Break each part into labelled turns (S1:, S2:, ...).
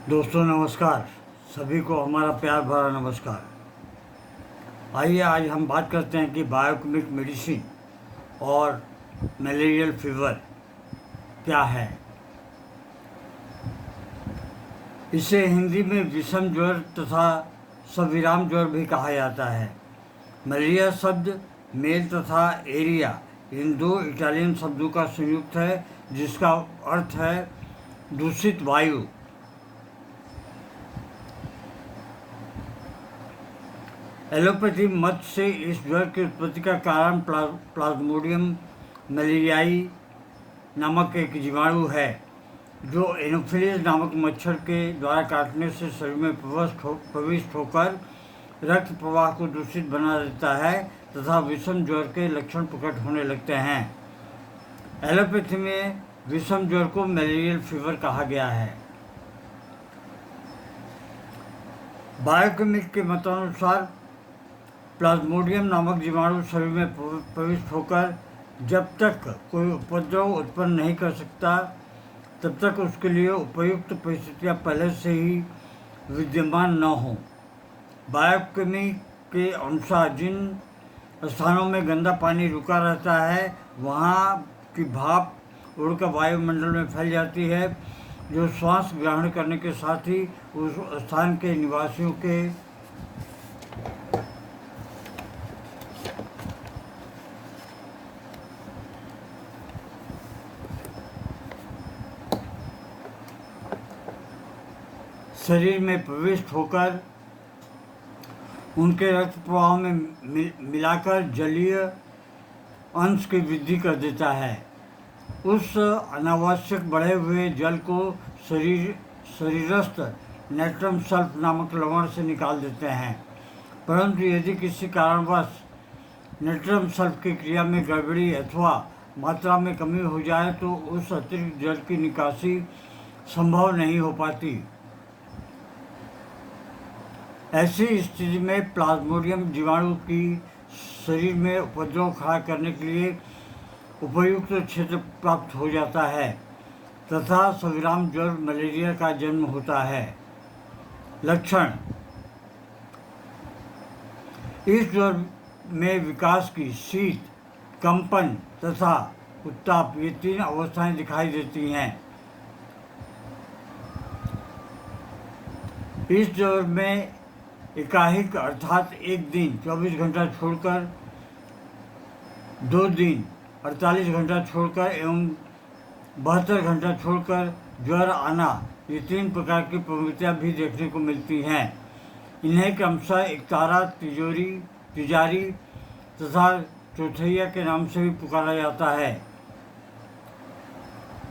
S1: दोस्तों नमस्कार। सभी को हमारा प्यार भरा नमस्कार। आइए आज हम बात करते हैं कि बायोकेमिक मेडिसिन और मलेरियल फीवर क्या है। इसे हिंदी में विषम ज्वर तथा सविराम ज्वर भी कहा जाता है। मलेरिया शब्द मेल तथा एरिया इन दो इटालियन शब्दों का संयुक्त है, जिसका अर्थ है दूषित वायु। एलोपैथी मत से इस ज्वर की उत्पत्ति का कारण प्लाज्मोडियम मलेरियाई नामक एक जीवाणु है, जो एनोफिलीज नामक मच्छर के द्वारा काटने से शरीर में प्रविष्ट होकर रक्त प्रवाह को दूषित बना देता है तथा विषम ज्वर के लक्षण प्रकट होने लगते हैं। एलोपैथी में विषम ज्वर को मलेरियल फीवर कहा गया है। बायोकेमिक के मतानुसार प्लाज्मोडियम नामक जीवाणु शरीर में प्रविष्ट होकर जब तक कोई उपद्रव उत्पन्न नहीं कर सकता, तब तक उसके लिए उपयुक्त परिस्थितियां पहले से ही विद्यमान न हों। बायोकेमिक के अनुसार जिन स्थानों में गंदा पानी रुका रहता है, वहाँ की भाप उड़कर वायुमंडल में फैल जाती है, जो श्वास ग्रहण करने के साथ ही उस स्थान के निवासियों के शरीर में प्रविष्ट होकर उनके रक्त प्रवाह में मिलाकर जलीय अंश की वृद्धि कर देता है। उस अनावश्यक बढ़े हुए जल को शरीरस्थ नेट्रम सल्फ नामक लवण से निकाल देते हैं। परंतु यदि किसी कारणवश नेट्रम सल्फ की क्रिया में गड़बड़ी अथवा मात्रा में कमी हो जाए तो उस अतिरिक्त जल की निकासी संभव नहीं हो पाती। ऐसी स्थिति में प्लाज्मोडियम जीवाणु की शरीर में उपद्रव खड़ा करने के लिए उपयुक्त क्षेत्र प्राप्त हो जाता है तथा सविराम ज्वर मलेरिया का जन्म होता है। लक्षण: इस ज्वर में विकास की शीत, कंपन तथा उत्ताप ये तीन अवस्थाएं दिखाई देती हैं। इस ज्वर में एकाहिक अर्थात एक दिन 24 घंटा छोड़कर, 2 दिन 48 घंटा छोड़कर एवं 72 घंटा छोड़कर ज्वर आना, ये तीन प्रकार की प्रवृत्तियाँ भी देखने को मिलती हैं। इन्हें क्रमशः एकतारा, तिजारी तथा चौथैया के नाम से भी पुकारा जाता है।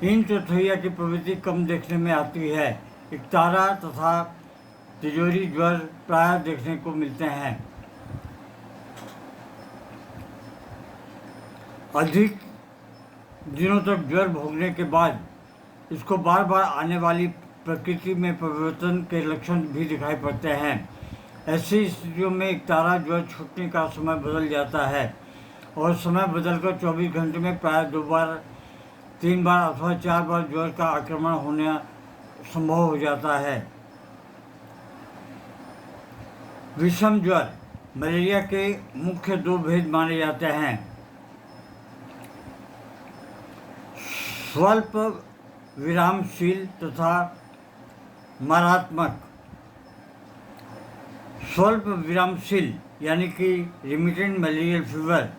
S1: इन चौथैया की प्रवृत्ति कम देखने में आती है। एकतारा तथा तिजोरी ज्वर प्रायः देखने को मिलते हैं। अधिक दिनों तक ज्वर भोगने के बाद इसको बार बार आने वाली प्रकृति में परिवर्तन के लक्षण भी दिखाई पड़ते हैं। ऐसी स्थितियों में एकतारा ज्वर छूटने का समय बदल जाता है और समय बदलकर 24 घंटे में प्रायः 2 बार, 3 बार अथवा 4 बार ज्वर का आक्रमण होना संभव हो जाता है। विषम ज्वर मलेरिया के मुख्य 2 भेद माने जाते हैं: स्वल्प विरामशील तथा मारात्मक। स्वल्प विरामशील यानी कि रिमिटेंट मलेरियल फीवर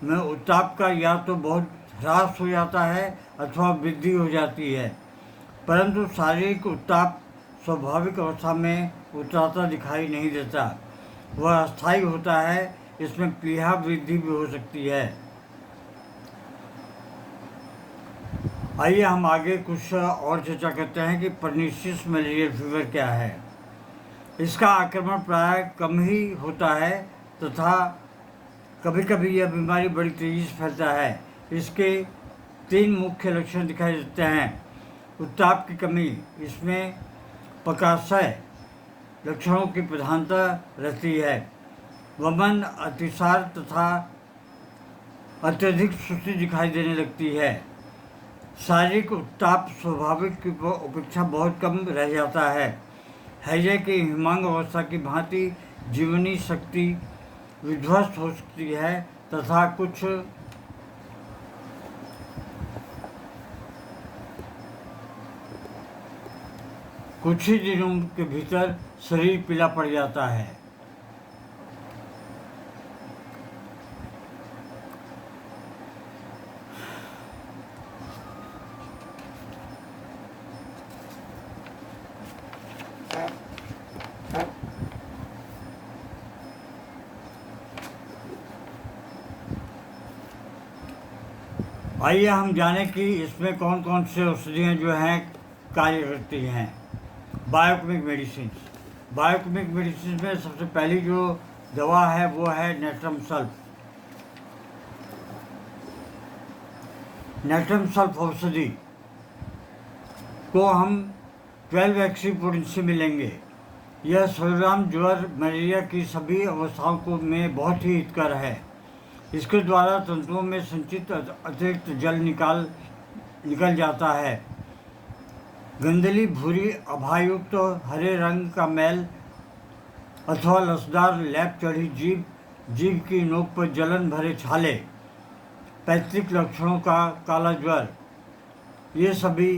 S1: में उत्ताप का या तो बहुत ह्रास हो जाता है अथवा वृद्धि हो जाती है, परंतु शारीरिक उत्ताप स्वाभाविक अवस्था में उतराता दिखाई नहीं देता। वह अस्थायी होता है। इसमें प्लीहा वृद्धि भी हो सकती है। आइए हम आगे कुछ और चर्चा करते हैं कि पर्नीशियस मलेरियल फीवर क्या है। इसका आक्रमण प्रायः कम ही होता है तथा कभी कभी यह बीमारी बड़ी तेजी से फैलता है। इसके 3 मुख्य लक्षण दिखाई देते हैं: उत्ताप की कमी, इसमें प्रकाशय लक्षणों की प्रधानता रहती है, वमन, अतिसार तथा अत्यधिक सुस्ती दिखाई देने लगती है, शारीरिक उत्ताप स्वाभाविक की अपेक्षा बहुत कम रह जाता है। हैजे की हिमांग अवस्था की भांति जीवनी शक्ति विध्वस्त हो सकती है तथा कुछ ही दिनों के भीतर शरीर पीला पड़ जाता है। आइए हम जानें कि इसमें कौन कौन से औषधियाँ जो हैं कार्य करती हैं। Biochemic medicine. बायोकेमिक मेडिसिन में सबसे पहली जो दवा है वो है नेट्रम सल्फ। नेट्रम सल्फ औषधि को हम 12 एक्सी पोटेंसी में लेंगे। यह सर्वग्राम ज्वर मलेरिया की सभी अवस्थाओं को में बहुत ही हितकर है। इसके द्वारा तंतुओं में संचित अतिरिक्त जल निकल जाता है। गंदली भूरी अभायुक्त हरे रंग का मैल अथवा लसदार लैप चढ़ी जीभ की नोक पर जलन भरे छाले, पैतृक लक्षणों का काला ज्वर, ये सभी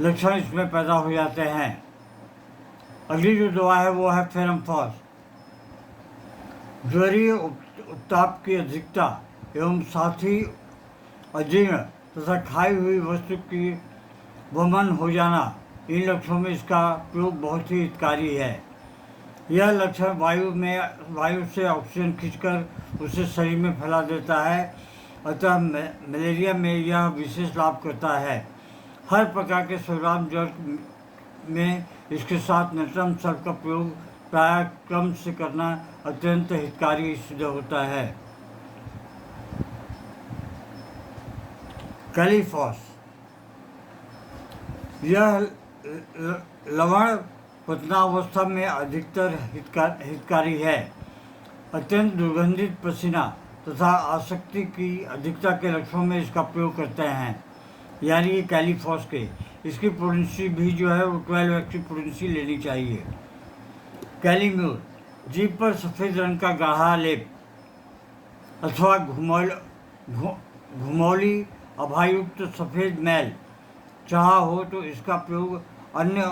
S1: लक्षण इसमें पैदा हो जाते हैं। अगली जो दवा है वो है फेरमफॉस। ज्वरीय उत्ताप की अधिकता एवं साथ ही अजीर्ण तथा खाई हुई वस्तु की वमन हो जाना, इन लक्षणों में इसका प्रयोग बहुत ही हितकारी है। यह लक्षण वायु से ऑक्सीजन खींचकर उसे शरीर में फैला देता है, अतः मलेरिया में यह विशेष लाभ करता है। हर प्रकार के सर्वग्राम ज्वर में इसके साथ नेट्रम सल्फ का प्रयोग प्राय क्रम से करना अत्यंत हितकारी सिद्ध होता है। कैलीफॉस। यह लवण पतनावस्था में अधिकतर हितकारी है। अत्यंत दुर्गंधित पसीना तथा आसक्ति की अधिकता के लक्षणों में इसका प्रयोग करते हैं, यानी कि कैलीफॉस के। इसकी पोटेंसी भी जो है वो 12 एक्सी पोटेंसी लेनी चाहिए। कैलीम्यूर। जीभ पर सफ़ेद रंग का गाढ़ा लेप अथवा घुमौली अभायुक्त सफ़ेद मैल चाहा हो तो इसका प्रयोग अन्य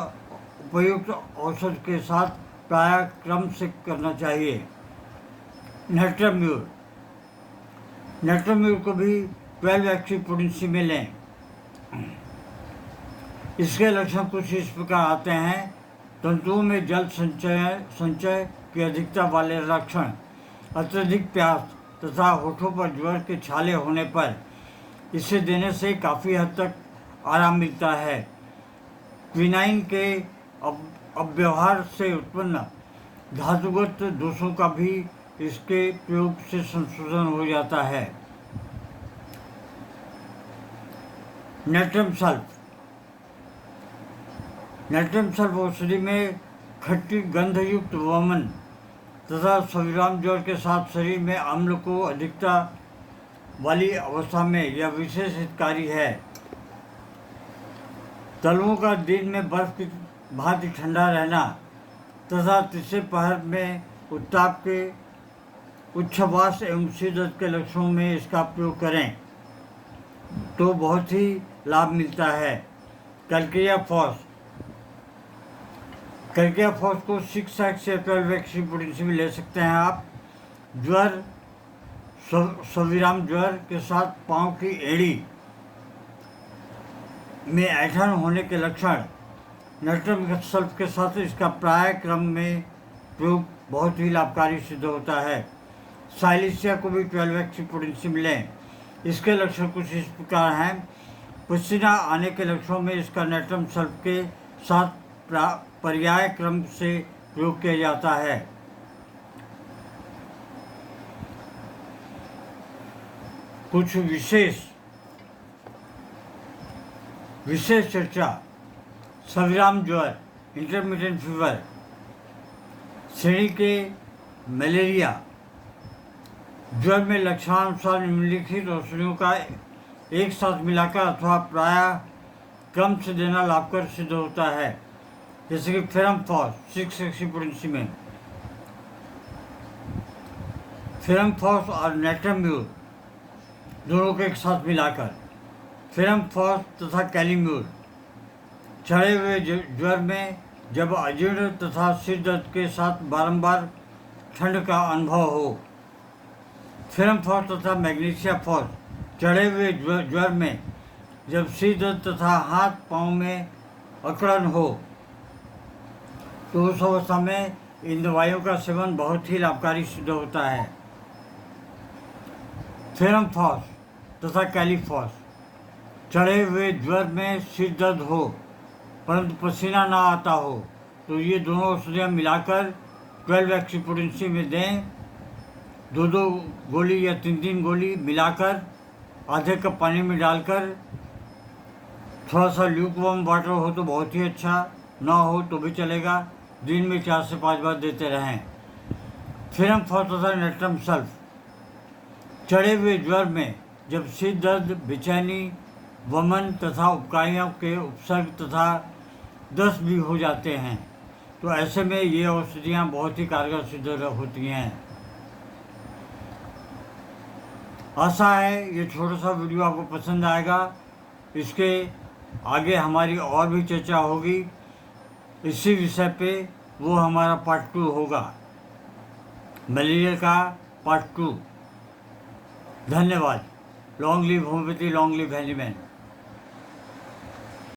S1: उपयुक्त औषध के साथ प्राय क्रम से करना चाहिए। नेट्रम्यूर। नेट्रम्यूर को भी 12 एक्सी पोटेंसी में लें। इसके लक्षण कुछ इस प्रकार आते हैं। तंतुओं में जल संचय की अधिकता वाले लक्षण, अत्यधिक प्यास तथा होठों पर ज्वर के छाले होने पर इसे देने से काफ़ी हद तक आराम मिलता है। क्विनाइन के अव्यवहार से उत्पन्न धातुगत दोषों का भी इसके प्रयोग से संशोधन हो जाता है। Natrum sulph. नेट्रम सल्फ औषधि में खट्टी गंधयुक्त वमन तथा सर्वग्राम ज्वर के साथ शरीर में अम्ल को अधिकता वाली अवस्था में यह विशेष हितकारी है। तलवों का दिन में बर्फ की भांति ठंडा रहना तथा तीसरे पहर में उत्ताप के उच्छ्वास एवं सिर दर्द के लक्षणों में इसका प्रयोग करें तो बहुत ही लाभ मिलता है। Calcarea FOSS. कैल्केरिया फॉस को 6 एक्स से 12 एक्सी पोटेंसी में ले सकते हैं आप। ज्वर, सर्वग्राम ज्वर के साथ पाँव की एड़ी में ऐंठन होने के लक्षण, नेट्रम सल्फ के साथ इसका प्राय क्रम में प्रयोग बहुत ही लाभकारी सिद्ध होता है। साइलिसिया को भी 12 एक्सी पोटेंसी में लें। इसके लक्षण कुछ इस प्रकार हैं। पसीना आने के लक्षणों में इसका नेट्रम सल्फ के साथ पर्याय क्रम से प्रयोग किया जाता है। कुछ विशेष चर्चा। सर्वग्राम ज्वर, इंटरमिटेंट फीवर, श्रेणी के मलेरिया ज्वर में लक्षणानुसार निम्नलिखित औषधियों का एक साथ मिलाकर अथवा प्रायः कम से देना लाभकर सिद्ध होता है। जैसे कि फेरमफॉस 6 एक्सीपोनेंसी में फेरमफॉस और नेट्रम्यूर दोनों को एक साथ मिलाकर फेरमफॉस तथा कैलीम्यूर चढ़े हुए ज्वर में जब अजीर्ण तथा सिर दर्द के साथ बारंबार ठंड का अनुभव हो। फेरमफॉस तथा मैग्नीशिया फॉस चढ़े हुए ज्वर में जब सिर दर्द तथा हाथ पांव में अकड़न हो तो उस अवस्था में इन दवाइयों का सेवन बहुत ही लाभकारी सिद्ध होता है। फेरमफॉस तथा कैलीफॉस चढ़े हुए ज्वर में सिर दर्द हो परंतु पसीना ना आता हो तो ये दोनों औषधियाँ मिलाकर 12 एक्सीपोनेंसी में दें। 2 गोली या 3 गोली मिलाकर आधे कप पानी में डालकर थोड़ा सा ल्यूकवार्म वाटर हो तो बहुत ही अच्छा, ना हो तो भी चलेगा। दिन में 4 से 5 बार देते रहें। फेरमफॉस तथा नेट्रम सल्फ चढ़े हुए ज्वर में जब सिर दर्द, बेचैनी, वमन तथा उपकारियों के उपसर्ग तथा दस्त भी हो जाते हैं तो ऐसे में ये औषधियाँ बहुत ही कारगर सिद्ध होती हैं। आशा है ये छोटा सा वीडियो आपको पसंद आएगा। इसके आगे हमारी और भी चर्चा होगी इसी विषय पे, वो हमारा पार्ट 2 होगा, मलेरिया का पार्ट 2। धन्यवाद। Long live homeopathy, long live handyman.